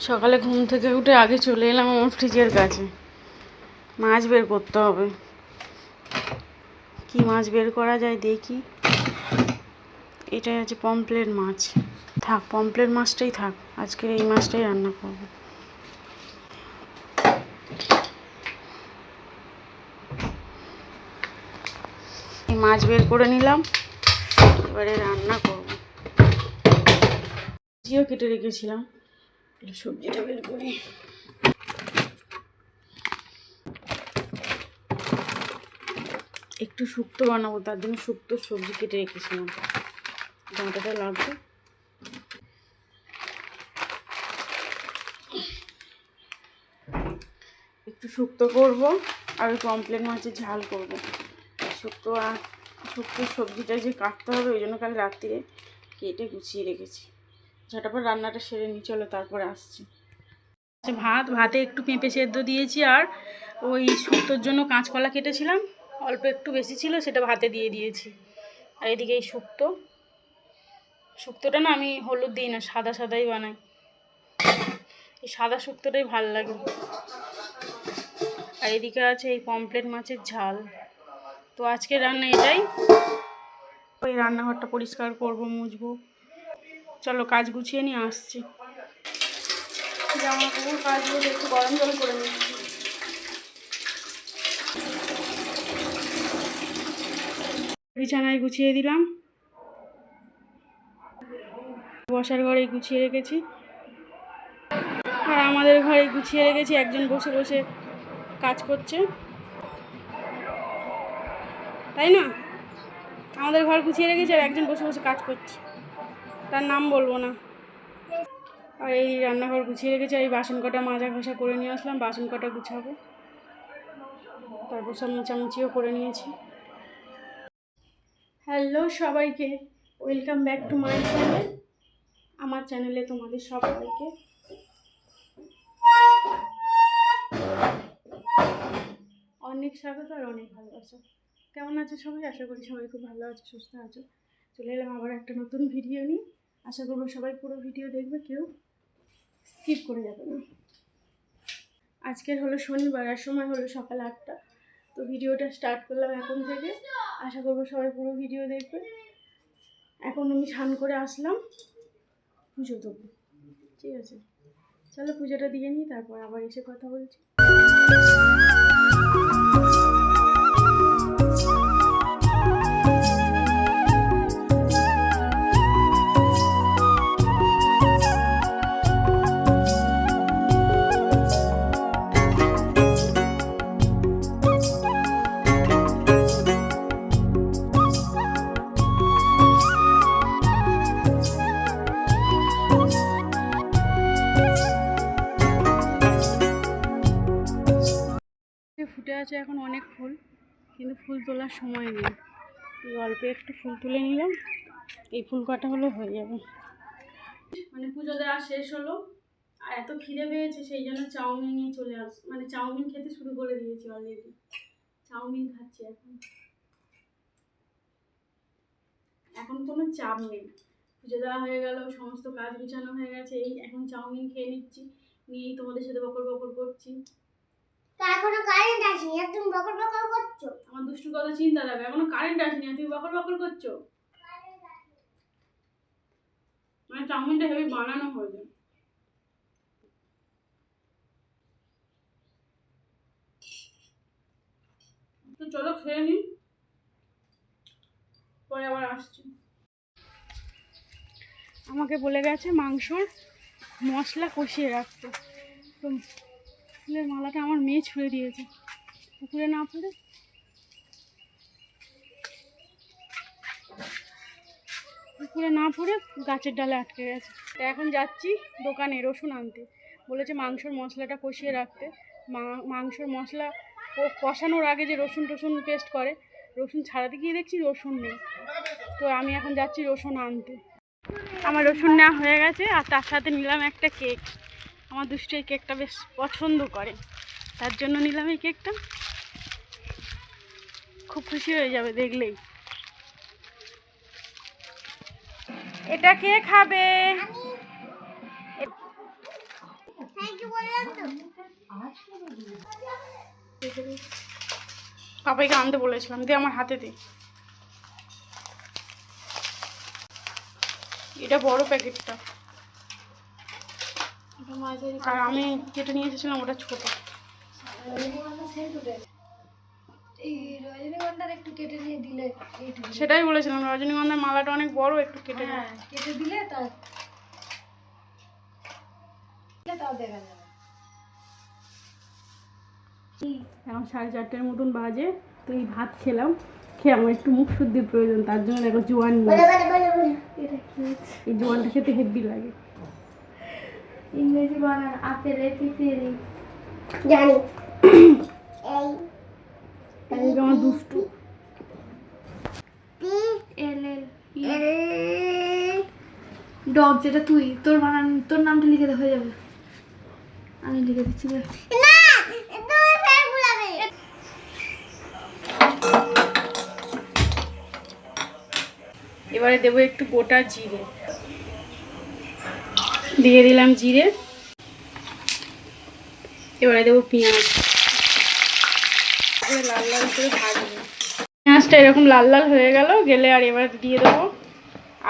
সকালে ঘুম থেকে উঠে আগে চলে এলাম আমার ফ্রিজের কাছে। মাছ বের করতে হবে। কি মাছ বের করা যায় দেখি। এটাই আছে পমফ্রেট মাছ। থাক, পমফ্রেট মাছটাই থাক, আজকের এই মাছটাই রান্না করব। এই মাছ বের করে নিলাম, এবারে রান্না করব। সবজিও কেটে রেখেছিলাম, সবজিটা বের করি। একটু শুক্তো বানাবো, তার জন্য শুক্তো সবজি কেটে রেখেছিলাম। ডাঁটাটা লাগবে। একটু শুক্তো করব আর ওই পমফ্রেট মাছের ঝাল করব। শুক্তোর সবজিটা যে কাটতে হবে, ওই জন্য কাল রাত্রিরে কেটে গুছিয়ে রেখেছি। ঝটাপট রান্নাটা সেরে নিই, চলো তারপরে আসছি। ভাতে একটু পেঁপে সেদ্ধ দিয়েছি, আর ওই শুক্তোর জন্য কাঁচকলা কেটেছিলাম, অল্প একটু বেশি ছিল, সেটা ভাতে দিয়ে দিয়েছি। আর এদিকে এই শুক্তোটা না আমি হলুদ দিই না, সাদা সাদাই বানাই। এই সাদা শুক্তোটাই ভালো লাগে। আর এদিকে আছে এই পমফ্রেট মাছের ঝাল। তো আজকে রান্না এটাই। ওই রান্নাঘরটা পরিষ্কার করব, মুছবো। চলো কাজ গুছিয়ে নিয়ে আসছি। জামা কাপড় কাজগুলো একটু গরম জল করে নিচ্ছি। বিছানায় গুছিয়ে দিলাম, বসার ঘরে গুছিয়ে রেখেছি, আর আমাদের ঘরে গুছিয়ে রেখেছি। একজন বসে বসে কাজ করছে, তাই না? আমাদের ঘর গুছিয়ে রেখেছি আর একজন বসে বসে কাজ করছে, তার নাম বলবো না। আর এই রান্নাঘর গুছিয়ে রেখেছি। আর এই বাসন কটা মাজা ঘষা করে নিয়ে আসলাম, বাসন কটা গুছাবো, তারপর সব মোছামুছিও করে নিয়েছি। হ্যালো সবাইকে, welcome back to my channel. আমার চ্যানেলে তোমাদের সবাইকে অনেক স্বাগত আর অনেক ভালোবাসা। কেমন আছো সবাই? আশা করি সবাই খুব ভালো আছো, সুস্থ আছো। চলে এলাম আবার একটা নতুন ভিডিও নিয়ে। আশা করবো সবাই পুরো ভিডিও দেখবে, কেউ স্কিপ করে যাবে না। আজকের হলো শনিবার, আর সময় হলো সকাল 8টা। তো ভিডিওটা স্টার্ট করলাম এখন থেকে। আশা করবো সবাই পুরো ভিডিও দেখবে। এখন আমি স্নান করে আসলাম, পুজো দেবো, ঠিক আছে? চলো পুজোটা দিয়ে নিই, তারপর আবার এসে কথা বলছি। ফুটে আছে এখন অনেক ফুল, কিন্তু ফুল তোলার সময় নেই। এই অল্প একটু ফুল তুলে নিলাম, এই ফুল কটা হলো হয়ে যাবে। মানে পুজো দেওয়া শেষ হলো, আর এত খিদে পেয়েছে সেই জন্য চাউমিন নিয়ে চলে মানে চাউমিন খেতে শুরু করে দিয়েছি অলরেডি। চাউমিন খাচ্ছি এখন কোনো চাপ নেই। পুজো দেওয়া হয়ে গেল, সমস্ত কাজ গুছানো হয়ে গেছে, এই এখন চাউমিন খেয়ে নিচ্ছি, নিয়েই তোমাদের সাথে বকর বকর করছি। এখনো কারেন্ট আসেনি, তুমি বকর বকর করছো। আমার দুষ্টু কথা চিন্তা লাগে, এখনো কারেন্ট আসেনি, তুমি বকর বকর করছো। মানে চাউমিনটা হেভি বানানো হয়ে যায়। তো চলো খেয়ে নিই, পরে আবার আসছি। আমাকে বলে গেছে মাংসর মশলা কষিয়ে রাখতে, তো ফুলের মালাটা আমার মেয়ে ছুঁড়ে দিয়েছে, পুকুরে না পড়ে। পুকুরে না পড়ে গাছের ডালে আটকে গেছে। তা এখন যাচ্ছি দোকানে রসুন আনতে। বলেছে মাংসর মশলাটা কষিয়ে রাখতে। মাংসর মশলা কষানোর আগে যে রসুন পেস্ট করে, রসুন ছাড়াতে গিয়ে দেখছি রসুন নেই। তো আমি এখন যাচ্ছি রসুন আনতে। আমার রসুন নেওয়া হয়ে গেছে, আর তার সাথে নিলাম একটা কেক। আমার দুষ্টু এই কেকটা বেশ পছন্দ করে, তার জন্য নিলাম এই কেকটা। খুব খুশি হয়ে যাবে দেখলেই। এটা কে খাবে? পাপাইকে আনতে বলেছিলাম, দিয়ে আমার হাতে দে। এটা বড় প্যাকেটটা, আর আমি যেটা নিয়ে এসেছিলাম ওটা ছোট। সেটাই বলেছিলাম, রজনীগন্ধার মালাটা অনেক বড়, একটু কেটে দিলে তাও দেখা যাবে। এখন 4:30 মতন বাজে, তো এই ভাত খেলাম, খেয়ে আমার একটু মুখ শুদ্ধির প্রয়োজন, তার জন্য দেখো জোয়ান নিয়ে, এই জোয়ানটা খেতে হেব্বি লাগে। ইংরেজি বানান আপেল তিতেলি জানি, এই আমার দুষ্টু ডব, যেটা তুই তোর বানান, তোর নামটা লিখে হয়ে যাবে, আমি লিখে দিচ্ছি। এবারে দেবো একটু গোটা জিরে, দিয়ে দিলাম জিরে। এবারে দেবো পেঁয়াজ, লাল লাল করে ভাজবো। পেঁয়াজটা এরকম লাল লাল হয়ে গেলে আর এবার দিয়ে দেবো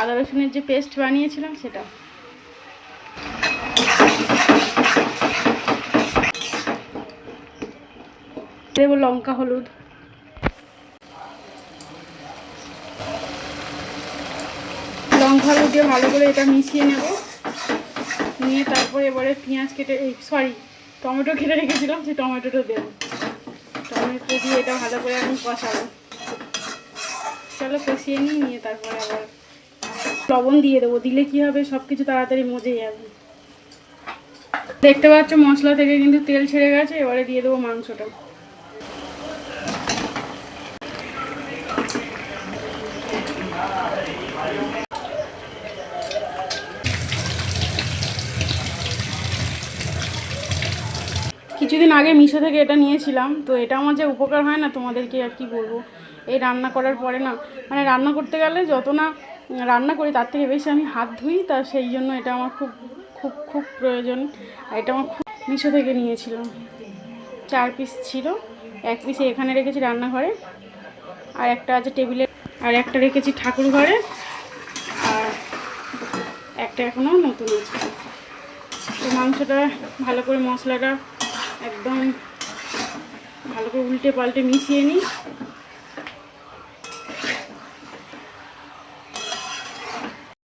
আদা রসুনের যে পেস্ট বানিয়েছিলাম সেটা। দেবো লঙ্কা হলুদ, লঙ্কা হলুদ দিয়ে ভালো করে এটা মিশিয়ে নেব। নিয়ে তারপর এবারে পেঁয়াজ কেটে, টমেটো কেটে রেখেছিলাম, সেই টমেটোটা দেবো। টমেটো দিয়ে এটা ভালো করে এখন কষাবো। চলো কষিয়ে নিয়ে তারপরে আবার লবণ দিয়ে দেবো, দিলে কি হবে সব কিছু তাড়াতাড়ি মজে যাবে। দেখতে পাচ্ছ মশলা থেকে কিন্তু তেল ছেড়ে গেছে, এবারে দিয়ে দেবো মাংসটা। কিছুদিন আগে মিশো থেকে এটা নিয়েছিলাম, তো এটা আমার যে উপকার হয় না তোমাদেরকে আর কি বলবো। এই রান্না করার পরে না, মানে রান্না করতে গেলে যত না রান্না করি তার থেকে বেশি আমি হাত ধুই, তা সেই জন্য এটা আমার খুব খুব খুব প্রয়োজন। আর এটা আমার খুব মিশো থেকে নিয়েছিলাম, 4 পিস ছিল, 1 পিস এখানে রেখেছি রান্নাঘরে, আর একটা আছে টেবিলে, আর একটা রেখেছি ঠাকুর ঘরে, আর একটা এখনও নতুন আছে। তো মাংসটা ভালো করে মশলাটা একদম ভালো করে উল্টে পাল্টে মিশিয়ে নিই।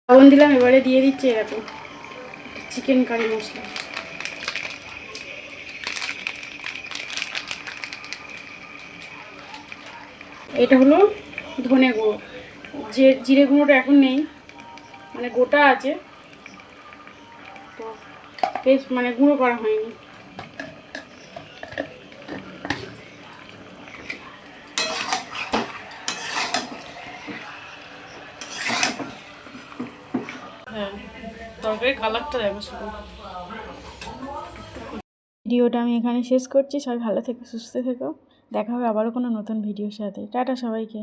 লবণ দিলাম, এবারে দিয়ে দিচ্ছি এরকম চিকেন কারি মশলা। এটা হলো ধনে গুঁড়ো, যে জিরে গুঁড়োটা এখন নেই, মানে গোটা আছে, তো বেশ মানে গুঁড়ো করা হয়নি। হ্যাঁ, তরকারি কালারটা দেখো শুধু। ভিডিওটা আমি এখানে শেষ করছি। সবাই ভালো থেকো, সুস্থ থেকো, দেখা হবে আবারও কোনো নতুন ভিডিওর সাথে। টাটা সবাইকে।